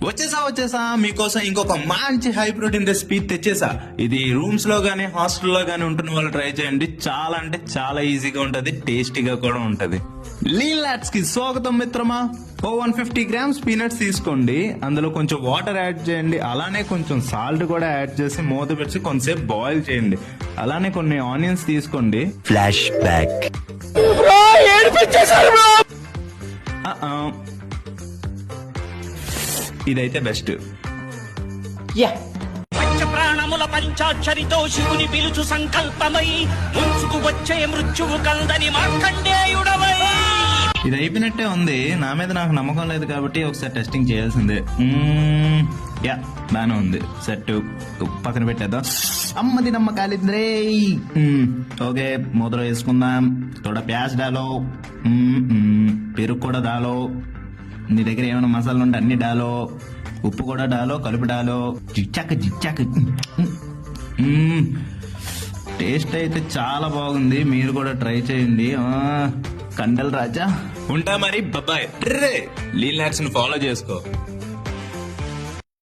వచ్చేసా మీకోసం ఇంకొక మంచి హై ప్రోటీన్ రెసిపీ తెచ్చేసా. ఇది రూమ్స్ లో గానీ హాస్టల్లో గానీ ఉంటున్న వాళ్ళు ట్రై చేయండి. చాలా అంటే చాలా ఈజీగా ఉంటది, టేస్టీగా కూడా ఉంటది. లీన్ లాట్స్ కి స్వాగతం మిత్రమా. 150 గ్రామ్స్ పీనట్స్ తీసుకోండి, అందులో కొంచెం వాటర్ యాడ్ చేయండి, అలానే కొంచెం సాల్ట్ కూడా యాడ్ చేసి మూత పెట్టి కొంచెంసేపు బాయిల్ చేయండి. అలానే కొన్ని ఆనియన్స్ తీసుకోండి. Flash back. ఇదైతే బెస్ట్. పంచ ప్రాణముల పంచాక్షరితో శివుని పిలుచు సంకల్పమై ముంచుకు వచ్చే మృత్యువు కందని మార్కండేయుడవై. ఇది అయిపోయినట్టే ఉంది. నా మీద నాకు నమ్మకం లేదు కాబట్టి ఒకసారి టెస్టింగ్ చేయాల్సిందే. బానే ఉంది. సెట్ పక్కన పెట్టేద్దాం. అమ్మది నమ్మకాలిద్రే. ఓకే, మూతలో వేసుకుందాం. తోడ ప్యాజ్ డాలో, పెరుగు కూడా డాలో, నీ దగ్గర ఏమైనా మసాలా ఉంటే అన్ని డాలో, ఉప్పు కూడా డాలో, కలుపు డాలో. జిచ్చాక టేస్ట్ అయితే చాలా బాగుంది. మీరు కూడా ట్రై చేయండి. కండల్ రాజా ఉంటా మరి. బాయ్. లీన్ లాట్స్ ని ఫాలో చేసుకో.